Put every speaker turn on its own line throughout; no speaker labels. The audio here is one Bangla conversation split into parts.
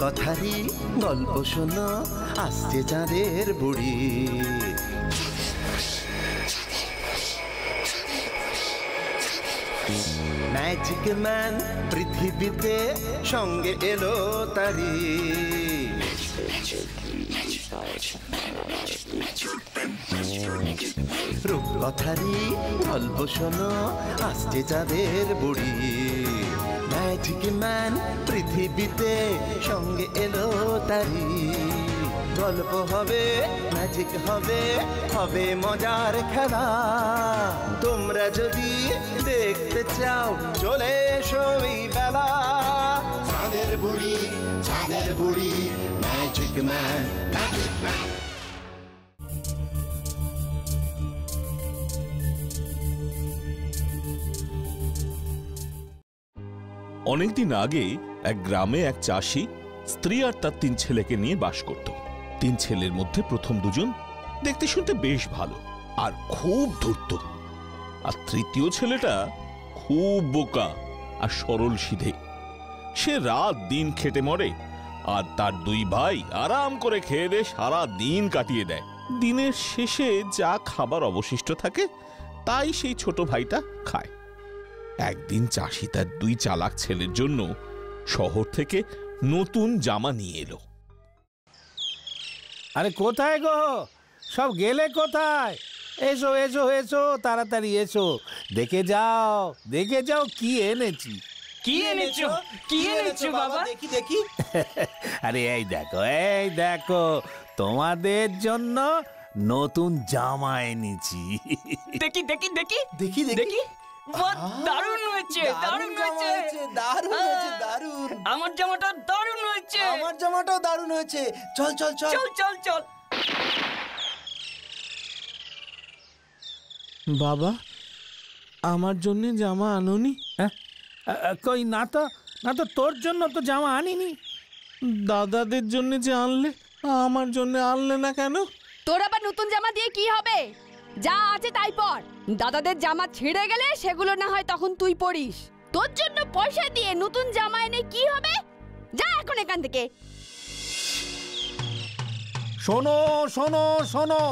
রূপকথারই গল্প শোনো, আসছে চাঁদের বুড়ি। ম্যাজিক ম্যান পৃথিবীতে সঙ্গে এলো তারি। রূপকথারই গল্প শোনো, আসছে চাঁদের বুড়ি। ম্যাজিক ম্যান পৃথিবীতে সঙ্গে এলো তারি। গল্প হবে, ম্যাজিক হবে, হবে মজার খেলা। তোমরা যদি দেখতে চাও চলে এসো এই বেলা। চাঁদের বুড়ি, চাঁদের বুড়ি, ম্যাজিক ম্যান, ম্যাজিক ম্যান।
অনেকদিন আগে এক গ্রামে এক চাষি স্ত্রী আর তার 3 ছেলেকে নিয়ে বাস করত। 3 ছেলের মধ্যে প্রথম দুজন দেখতে শুনতে বেশ ভালো আর খুব ধূর্ত, আর তৃতীয় ছেলেটা খুব বোকা আর সরল সিধে। সে রাত দিন খেটে মরে, আর তার 2 ভাই আরাম করে খেয়ে দিয়ে সারা দিন কাটিয়ে দেয়। দিনের শেষে যা খাবার অবশিষ্ট থাকে তাই সেই ছোট ভাইটা খায়। একদিন চাষি তার 2 চালাক ছেলের জন্য শহর থেকে নতুন জামা নিয়ে এলো।
আরে কোথায় গো, সব গেলে কোথায়? এসো এসো এসো, তাড়াতাড়ি এসো, দেখে যাও দেখে যাও কি এনেছি।
কি এনেছো? কি এনেছো বাবা?
দেখি দেখি। আরে এই দেখো তোমাদের জন্য নতুন জামা এনেছি।
দেখি দেখি দেখি
দেখি দেখি।
দারুণ হয়েছে, দারুণ হয়েছে,
দারুণ হয়েছে, দারুণ।
আমার জামাটা দারুণ হয়েছে,
আমার জামাটাও দারুণ হয়েছে। চল চল চল
চল চল চল।
বাবা, আমার জন্য জামা আনোনি?
কই না তো, না তো, তোর জন্য তো জামা আনিনি।
দাদাদের জন্য যে আনলে, আমার জন্য আনলে না কেন?
তোর আবার নতুন জামা দিয়ে কি হবে? যা আছে তাই পর। দাদাদের জামা ছিঁড়ে গেলে সেগুলো না হয় তখন তুই পরিস। তোর জন্য পয়সা দিয়ে নতুন জামা এনে কি হবে? যা এখন এখান থেকে।
শোনো শোনো শোনো,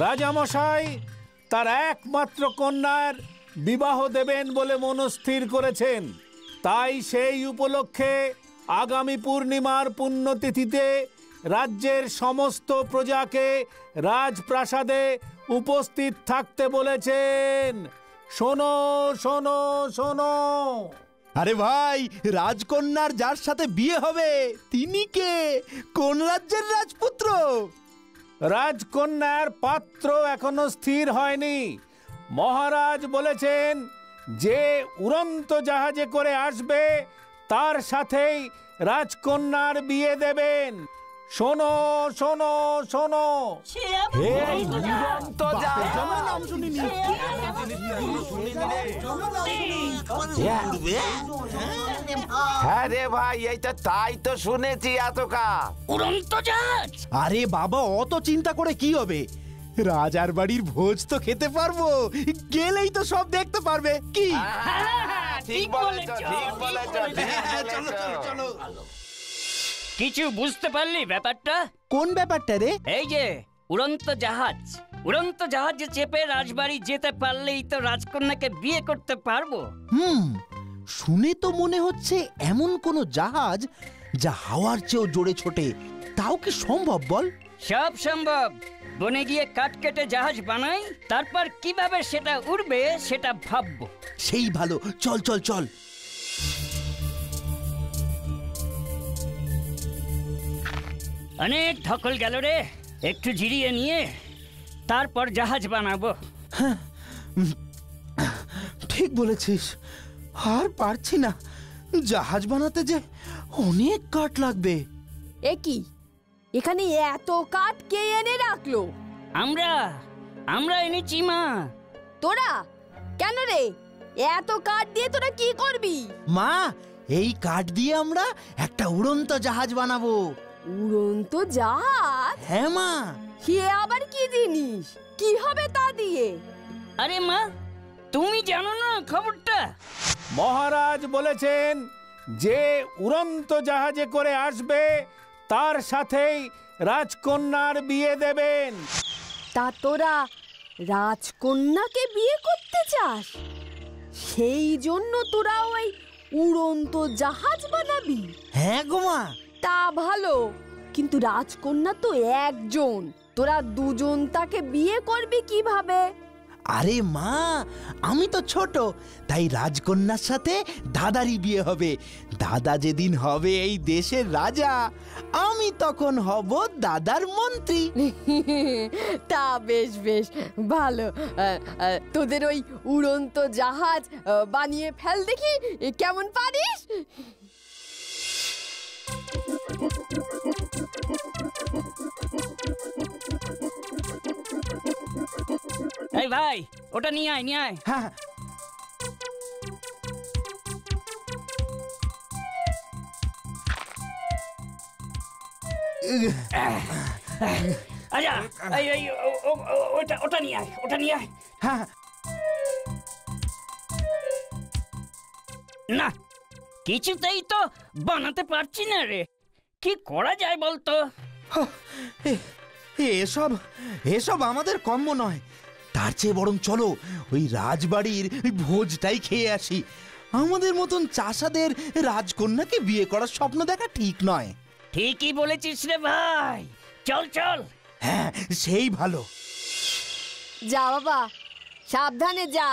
রাজামশাই তার একমাত্র কন্যার বিবাহ দেবেন বলে মনস্থির করেছেন। তাই সেই উপলক্ষে আগামী পূর্ণিমার পুণ্যতিথিতে রাজ্যের সমস্ত প্রজাকে রাজপ্রাসাদে উপস্থিত থাকতে বলেছেন। শোনো শোনো শোনো।
আরে ভাই, রাজকন্যার যার সাথে বিয়ে হবে তিনি কে? কোন রাজ্যের রাজপুত্র?
রাজকন্যার পাত্র এখনো স্থির হয়নি। মহারাজ বলেছেন যে উড়ন্ত জাহাজে করে আসবে তার সাথেই রাজকন্যার বিয়ে দেবেন। শোনো শোনো শোনো, উড়ন্ত জাহাজ।
হ্যাঁ রে ভাই, এইটা তাই তো শুনেছি এতকা।
উড়ন্ত জাহাজ?
আরে বাবা, অত চিন্তা করে কি হবে? রাজার বাড়ির ভোজ তো খেতে পারবো, গেলেই তো সব দেখতে পারবে। কি
ঠিক বলেছো, ঠিক বলেছো।
চলো চলো চলো।
কিছু বুঝতে পারলি ব্যাপারটা?
কোন ব্যাপারটা রে?
এই যে উড়ন্ত জাহাজ, উড়ন্ত জাহাজে চেপে রাজবাড়ি যেতে পারলেই তো রাজকন্যাকে বিয়ে করতে পারবো।
শুনে তো মনে হচ্ছে এমন কোন জাহাজ যা হাওয়ার চেয়েও জোরে ছোটে। তাও কি সম্ভব বল?
সব সম্ভব। বনে গিয়ে কাঠ কেটে জাহাজ বানাই, তারপর কিভাবে সেটা উড়বে সেটা ভাববো।
সেই ভালো, চল চল চল।
অনেক ধকল গেল রে, একটু জিরিয়ে নিয়ে তারপর জাহাজ বানাবো।
ঠিক বলেছিস, আর পারছি না। জাহাজ বানাতে যে অনেক কাঠ লাগবে।
এ কি, এখানে এত কাঠ কে এনে রাখলো?
আমরা এনেছি মা।
তোরা কেন রে? এত কাঠ দিয়ে তোরা কি করবি?
মা, এই কাঠ দিয়ে আমরা একটা উড়ন্ত জাহাজ বানাবো।
উড়ন্ত জাহাজ?
হ্যাঁ মা।
সে আবার কি জিনিস? কি হবে তা দিয়ে?
আরে মা, তুমি জানো না খবরটা?
মহারাজ বলেছেন যে উড়ন্ত জাহাজে করে আসবে তার সাথেই রাজকন্যার বিয়ে দেবেন।
তা তোরা রাজকন্যাকে বিয়ে করতে চাস? সেই জন্য তোরা ওই উড়ন্ত জাহাজ বানাবি?
হ্যাঁ গো মা।
তা ভালো, কিন্তু রাজকন্যা তো একজন, তোরা দুজন তাকে বিয়ে করবি কিভাবে?
আরে মা, আমি তো ছোট, তাই রাজকন্যার সাথে দাদারই বিয়ে হবে। দাদা যেদিন হবে এই দেশের রাজা, আমি তখন হব দাদার মন্ত্রী।
তা বেশ বেশ ভালো। তোদের ওই উড়ন্ত জাহাজ বানিয়ে ফেল দেখি কেমন পারিস।
এই ভাই, ওটা নিয়ে আয়, নিয়ে আয়।
হ্যাঁ
আচ্ছা, ওটা নিয়ে আয়, ওটা নিয়ে আয়।
হ্যাঁ।
না, কিছুতেই তো বানাতে পারছি না রে। কি করা যায় বলতো?
এসব এসব আমাদের কম্য নয়। তার চেয়ে বরং চলো ওই রাজবাড়ির ভোজটাই খেয়ে আসি। আমাদের মতন চাষাদের রাজকন্যাকে বিয়ে করার স্বপ্ন দেখা ঠিক নয়।
ঠিকই বলেছিস রে ভাই, চল চল।
হ্যাঁ, সেই ভালো।
যা বাবা, সাবধানে যা।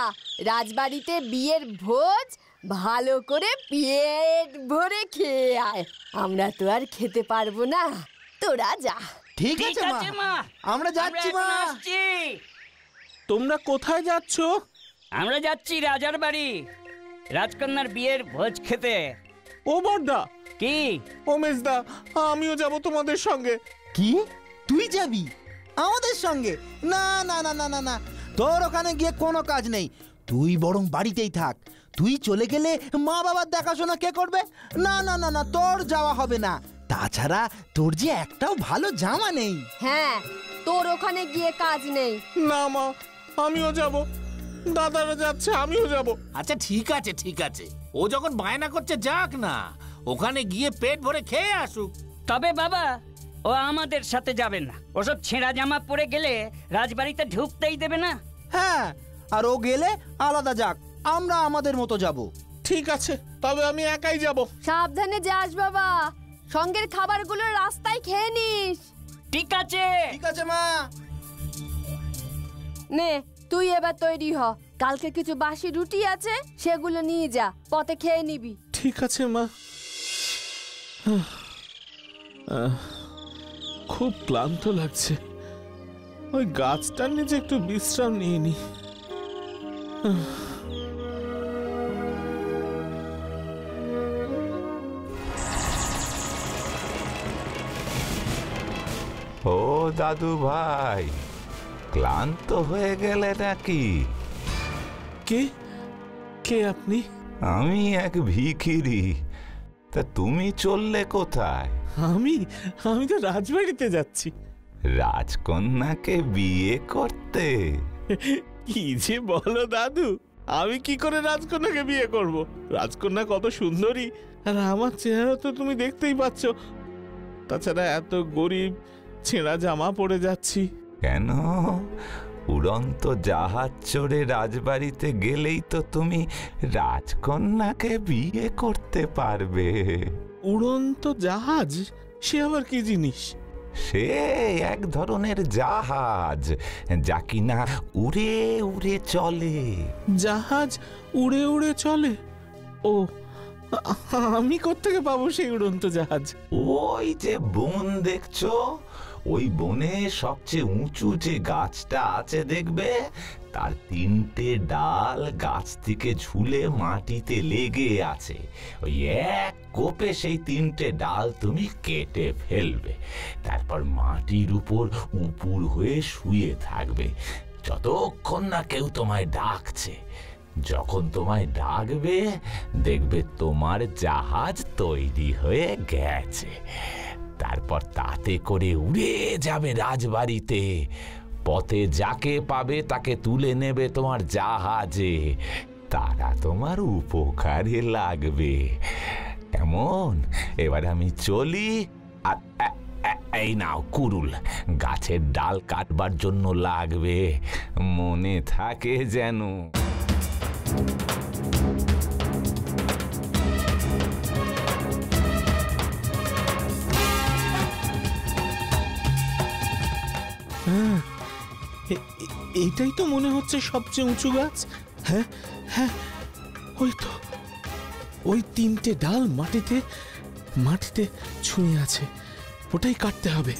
রাজবাড়িতে বিয়ের ভোজ ভালো করে পেট ভরে খেয়ে আয়। আমরা তো আর খেতে পারবো না, তোরা যা।
ঠিক আছে মা, আমরা যাচ্ছি মা।
তোমরা কোথায় যাচ্ছ?
আমরা যাচ্ছি রাজার বাড়ি, রাজকন্যার বিয়ের ভোজ খেতে।
ও বড়দা,
কি?
ও মেজদা, আমিও যাব তোমাদের সঙ্গে।
কি, তুই যাবি আমাদের সঙ্গে? না না না না না না, তোর ওখানে গিয়ে কোনো কাজ নেই। তুই বরং বাড়িতেই থাক। তুই চলে গেলে মা বাবার দেখাশোনা কে করবে? না না না না, তোর যাওয়া হবে না। তাছাড়া তোর যে একটাও ভালো জামা নেই।
হ্যাঁ, তোর ওখানে গিয়ে কাজ নেই।
না মা, আমিও যাব। দাদারা যাচ্ছে, আমিও যাব।
আচ্ছা ঠিক আছে ঠিক আছে, ও যখন বায়না করছে যাক না, ওখানে গিয়ে পেট ভরে খেয়ে আসুক।
তবে বাবা, ও আমাদের সাথে যাবে না। ওসব ছেঁড়া জামা পরে গেলে রাজবাড়িতে ঢুকতেই দেবে না।
হ্যাঁ, আর ও গেলে আলাদা যাক, আমরা আমাদের মতো যাব।
ঠিক আছে, তবে আমি একাই যাব।
সাবধানে যাস বাবা, সঙ্গের খাবারগুলো রাস্তায় খেয়ে নিস।
ঠিক আছে।
ঠিক আছে মা।
নে, তুই এবার তৈরি হ। কালকে কিছু বাসি রুটি আছে, সেগুলো নিয়ে যা, পথে খেয়ে নিবি।
ঠিক আছে মা। খুব ক্লান্ত লাগছে, ওই গাছটার নিচে একটু বিশ্রাম নিয়ে নি।
ও দাদু ভাই, ক্লান্ত হয়ে গেলে নাকি?
কে কে আপনি?
আমি এক ভিখিরি। তা তুমি চললে কোথায়?
আমি আমি তো রাজবাড়িতে যাচ্ছি।
রাজকন্যাকে বিয়ে করতে?
কি যে বলো দাদু, আমি কি করে রাজকন্যাকে বিয়ে করব? রাজকন্যা কত সুন্দরী, আর আমার চেহারা তো তুমি দেখতেই পাচ্ছ। তাছাড়া এত গরিব, ছেঁড়া জামা পরে যাচ্ছি।
কেন, উড়ন্ত জাহাজ চড়ে রাজবাড়িতে গেলেই তো তুমি রাজকন্যাকে বিয়ে করতে পারবে।
উড়ন্ত জাহাজ, সে আবার কি জিনিস?
সে এক ধরনের জাহাজ, যা কিনা উড়ে উড়ে চলে।
জাহাজ উড়ে উড়ে চলে? ও, আমি কোত্থেকে পাবো সেই উড়ন্ত জাহাজ?
ওই যে বন দেখছো, ওই বনে সবচেয়ে উঁচু যে গাছটা আছে দেখবে, তার 3টে ডাল গাছ থেকে ঝুলে মাটিতে লেগে আছে। ওই এক কোপে সেই 3টে ডাল তুমি কেটে ফেলবে। তারপর মাটির উপর উপুর হয়ে শুয়ে থাকবে যতক্ষণ না কেউ তোমায় ডাকছে। যখন তোমায় ডাকবে, দেখবে তোমার জাহাজ তৈরি হয়ে গেছে। তারপর তাতে করে উড়ে যাবে রাজবাড়িতে। পথে যাকে পাবে তাকে তুলে নেবে তোমার জাহাজে। তারা তোমার উপকারে লাগবে। কেমন? এবার আমি চলি। আর এই নাও কুরুল, গাছের ডাল কাটবার জন্য লাগবে, মনে থাকে যেন।
এইটাই তো মনে হচ্ছে সবচেয়ে উঁচু গাছ। হ্যাঁ হ্যাঁ, ওই তো, ওই 3টে ডাল মাটিতে মাটিতে ছুঁয়ে আছে, ওটাই কাটতে হবে।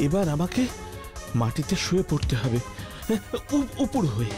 এবার আমাকে মাটিতে শুয়ে পড়তে হবে উপর হয়ে।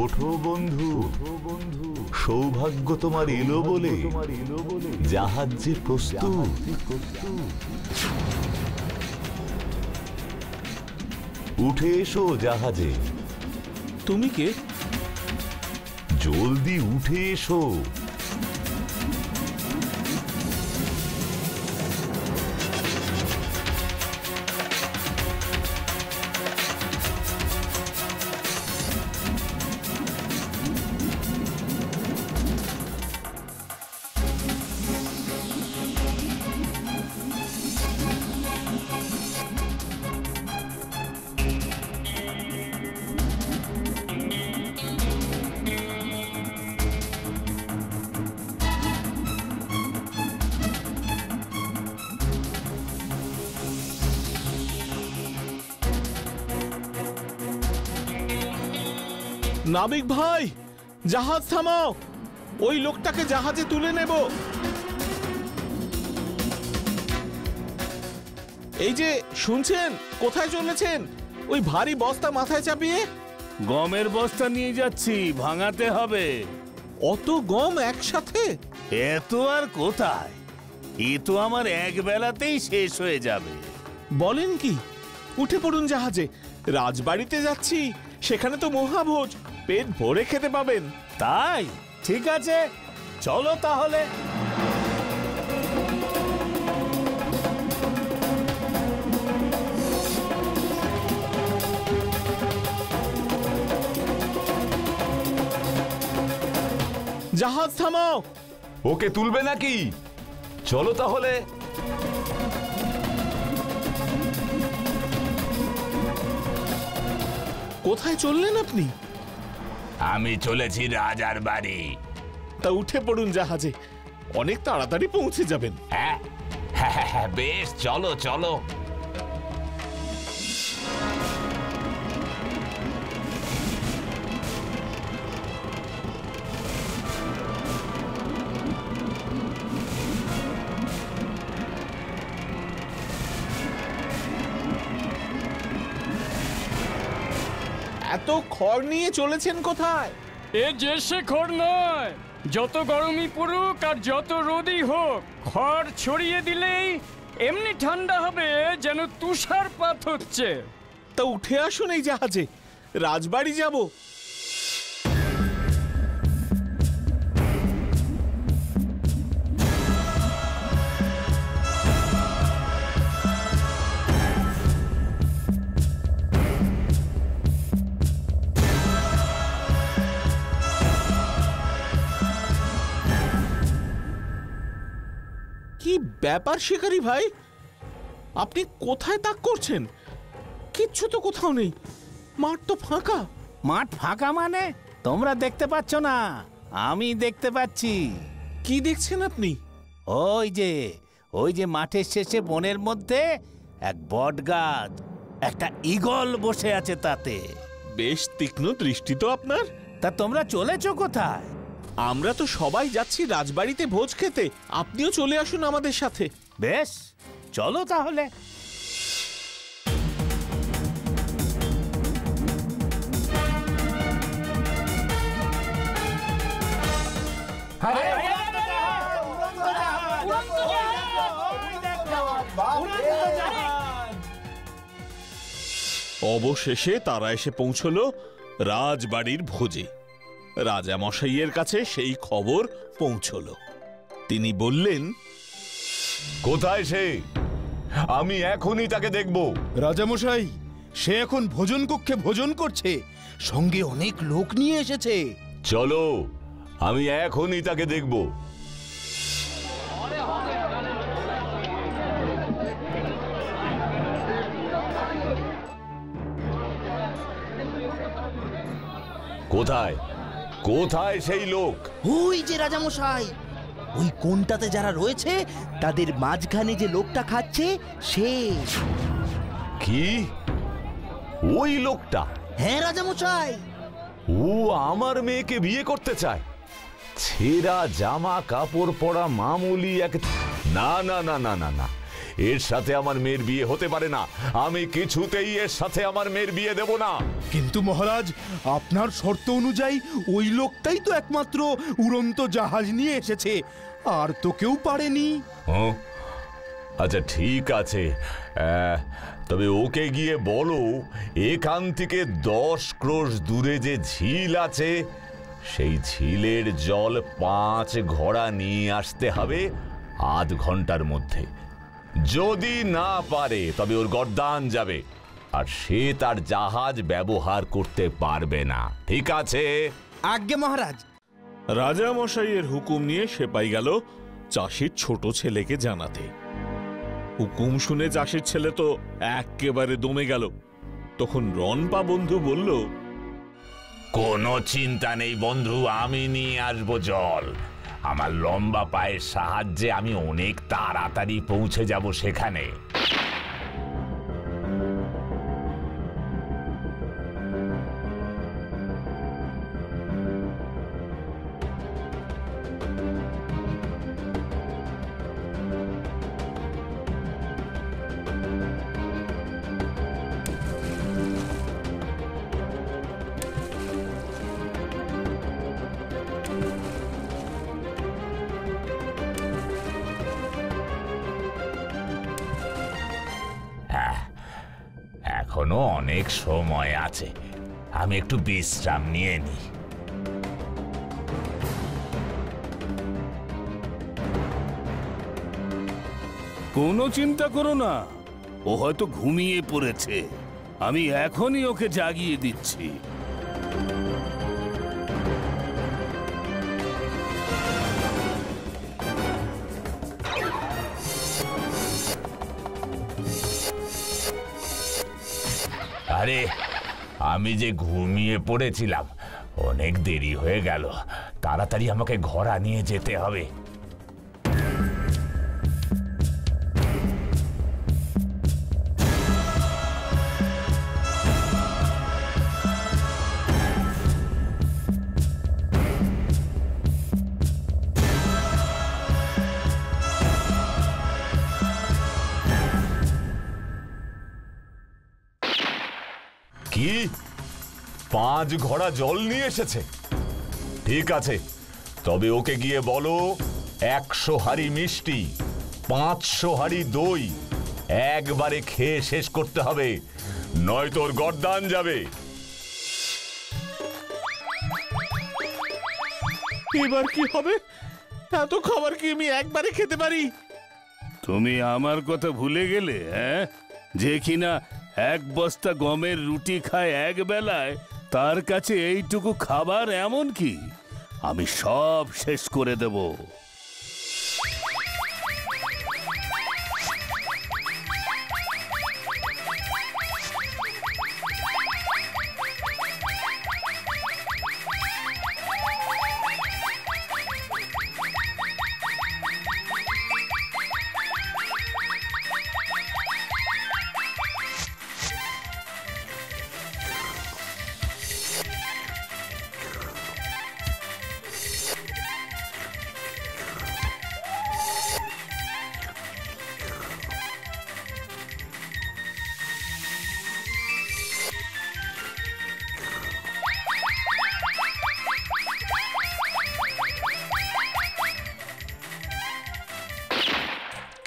ওঠো বন্ধু, সৌভাগ্য তোমার এলো বলে জাহাজ যে প্রস্তুত। উঠে এসো জাহাজে।
তুমি কে?
জলদি উঠে এসো।
নাবিক ভাই, জাহাজ থামাও, ওই লোকটাকে জাহাজে তুলে নেব। এই যে শুনছেন, কোথায় চলেছেন? ওই ভারী বস্তা মাথায় চাপিয়ে।
গমের বস্তা নিয়ে যাচ্ছি, ভাঙাতে হবে।
অত গম একসাথে?
এত আর কোথায়, এ তো আমার এক বেলাতেই শেষ হয়ে যাবে।
বলেন কি? উঠে পড়ুন জাহাজে, রাজবাড়িতে যাচ্ছি, সেখানে তো মহাভোজ, পেট ভরে খেতে পাবেন।
তাই? ঠিক আছে, চলো তাহলে।
জাহাজ থামাও।
ওকে তুলবে নাকি? চলো তাহলে।
কোথায় চললেন আপনি?
আমি চলেছি রাজার বাড়ি।
তা উঠে পড়ুন জাহাজে, অনেক তাড়াতাড়ি পৌঁছে যাবেন।
হ্যাঁ হ্যাঁ হ্যাঁ, বেশ, চলো চলো।
এত খড় নিয়ে চলেছেন কোথায়?
এ যে সে খড় নয়, যত গরমই পড়ুক আর যত রোদই হোক, খড় ছড়িয়ে দিলেই এমনি ঠান্ডা হবে যেন তুষারপাত হচ্ছে।
তা উঠে আসুন এই জাহাজে, রাজবাড়ি যাব। কি ব্যাপার শিকারি ভাই, আপনি কোথায় তাক করছেন? কিচ্ছু তো কোথাও নেই, মাঠ তো ফাঁকা।
মাঠ ফাঁকা মানে? তোমরা দেখতে পাচ্ছ না, আমি দেখতে পাচ্ছি।
কি দেখছেন আপনি?
ওই যে মাঠের শেষে বনের মধ্যে এক বট গাছ, একটা ঈগল বসে আছে তাতে।
বেশ তীক্ষ্ণ দৃষ্টি তো আপনার।
তা তোমরা চলেছো কোথায়?
আমরা তো সবাই যাচ্ছি রাজবাড়িতে ভোজ খেতে, আপনিও চলে আসুন আমাদের সাথে।
বেশ, চলো তাহলে।
অবশেষে তারা এসে পৌঁছলো রাজবাড়ির ভোজে। রাজামশাইয়ের কাছে সেই খবর পৌঁছলো। তিনি বললেন,
কোথায় সে? আমি এখনই তাকে দেখব।
রাজামশাই, সে এখন ভোজন কক্ষে ভোজন করছে, সঙ্গে অনেক লোক নিয়ে এসেছে।
চলো, আমি এখনই তাকে দেখব। কোথায় কোথায় সেই লোক?
ওই যে রাজামশাই, ওই কোণটাতে যারা রয়েছে তাদের মাঝখানে যে লোকটা খাচ্ছে সে।
কি? ওই লোকটা?
হ্যাঁ রাজামশাই।
ও আমার মেয়েকে বিয়ে করতে চায়। ছেঁড়া জামা কাপড় পরা মামুলি এক। না না না না না না, এর সাথে আমার মেয়ের বিয়ে হতে পারে না। আমি কিছুতেই এর সাথে আমার মেয়ের বিয়ে দেব না।
কিন্তু মহারাজ, আপনার শর্ত অনুযায়ী ওই লোকটাই তো একমাত্র উড়ন্ত জাহাজ নিয়ে এসেছে, আর তো কেউ পারেনি।
আচ্ছা ঠিক আছে, তবে ওকে গিয়ে বলো এখান থেকে 10 ক্রোশ দূরে যে ঝিল আছে সেই ঝিলের জল 5 ঘোড়া নিয়ে আসতে হবে আধ ঘন্টার মধ্যে। যদি না পারে তবে ওর গর্দান যাবে, আর সে তার জাহাজ ব্যবহার করতে পারবে না। ঠিক আছে?
আজ্ঞে মহারাজ।
রাজামশাইয়ের হুকুম নিয়ে সেপাই গেল চাষির ছোট ছেলেকে জানাতে। হুকুম শুনে চাষির ছেলে তো একেবারে দমে গেল। তখন রনপা বন্ধু বলল,
কোনো চিন্তা নেই বন্ধু, আমি নিয়ে আসবো জল। আমার লম্বা পায়ের সাহায্যে আমি অনেক তাড়াতাড়ি পৌঁছে যাব সেখানে। এখনো অনেক সময় আছে, আমি একটু বিশ্রাম নিয়ে নিই।
কোনো চিন্তা করো না, ও হয়তো ঘুমিয়ে পড়েছে। আমি এখনই ওকে জাগিয়ে দিচ্ছি।
আরে আমি যে ঘুমিয়ে পড়েছিলাম, অনেক দেরি হয়ে গেল। তাড়াতাড়ি আমাকে ঘোড়া নিয়ে যেতে হবে। কি? 5 ঘোড়া জল নিয়ে এসেছে? ঠিক আছে, তবে ওকে গিয়ে বলো 100 হাঁড়ি মিষ্টি, 500 হাঁড়ি দই একবারে খেয়ে শেষ করতে হবে, নয়তো ওর গর্দান যাবে।
এবার কি হবে? এত খাবার কি আমি একবারে খেতে পারি?
তুমি আমার কথা ভুলে গেলে? হ্যাঁ, যে কিনা 1 বস্তা গমের রুটি খায় এক বেলায়, তার কাছে এইটুকু খাবার এমন কি? আমি সব শেষ করে দেব।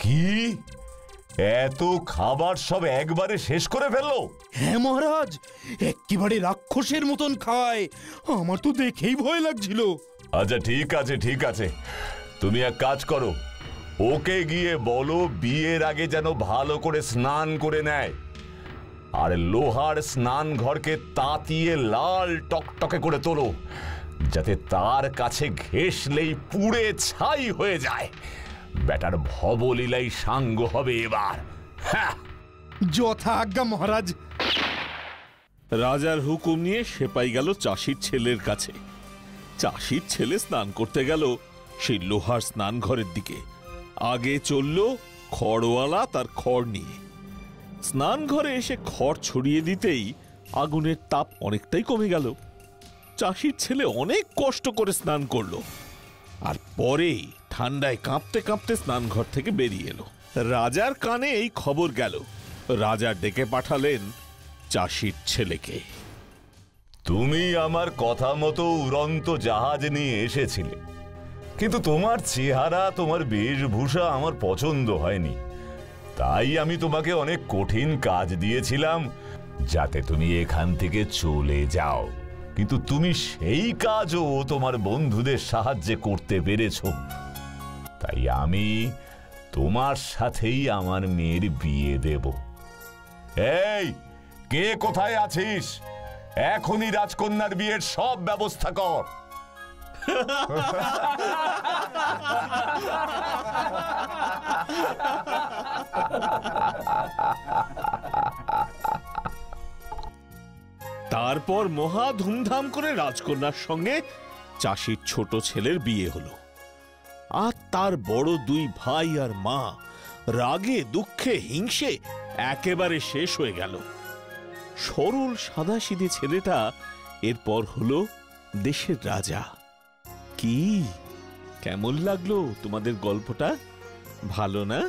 কি এত খাবার সব একবারে শেষ করে ফেললো?
হ্যাঁ মহারাজ, একেবারে রাক্ষসের মতন খায়, আমার তো দেখেই ভয় লাগছিল।
আচ্ছা ঠিক আছে ঠিক আছে, তুমি এক কাজ করো, ওকে গিয়ে বলো বিয়ের আগে যেন ভালো করে স্নান করে নেয়, আর লোহার স্নান ঘরকে তাতিয়ে লাল টকটকে করে তোলো, যাতে তার কাছে ঘেঁষলেই পুড়ে ছাই হয়ে যায়। বেটার ভবলীলাই সাঙ্গ হবে এবার। হ্যাঁ,
যথা আজ্ঞা মহারাজ।
রাজার হুকুম নিয়ে সেপাই গেল চাষির ছেলের কাছে। চাষির ছেলে স্নান করতে গেল সেই লোহার স্নান ঘরের দিকে। আগে চলল খড়ওয়ালা তার খড় নিয়ে। স্নান ঘরে এসে খড় ছড়িয়ে দিতেই আগুনের তাপ অনেকটাই কমে গেল। চাষির ছেলে অনেক কষ্ট করে স্নান করলো, আর পরে ঠান্ডায় কাঁপতে কাঁপতে স্নানঘর থেকে বেরিয়ে এলো। রাজার কানে এই খবর গেল। রাজা ডেকে পাঠালেন চাষির ছেলেকে।
তুমি আমার কথা মতো উড়ন্ত জাহাজ নিয়ে এসেছিলে, কিন্তু তোমার চেহারা, তোমার বেশভূষা আমার পছন্দ হয়নি। তাই আমি তোমাকে অনেক কঠিন কাজ দিয়েছিলাম যাতে তুমি এখান থেকে চলে যাও, কিন্তু তুমি সেই কাজও তোমার বন্ধুদের সাহায্যে করতে পেরেছো। তাই আমি তোমার সাথেই আমার মেয়ের বিয়ে দেব। এই, কে কোথায় আছিস? এখনই রাজকন্যার বিয়ের সব ব্যবস্থা কর।
তারপর মহা ধুমধাম করে রাজকন্যার সঙ্গে চাষির ছোট ছেলের বিয়ে হলো। আর তার বড় দুই ভাই আর মা রাগে দুঃখে হিংসে একেবারে শেষ হয়ে গেল। সরল সাদাসিধে ছেলেটা এরপর হলো দেশের রাজা। কি কেমন লাগলো তোমাদের গল্পটা? ভালো না?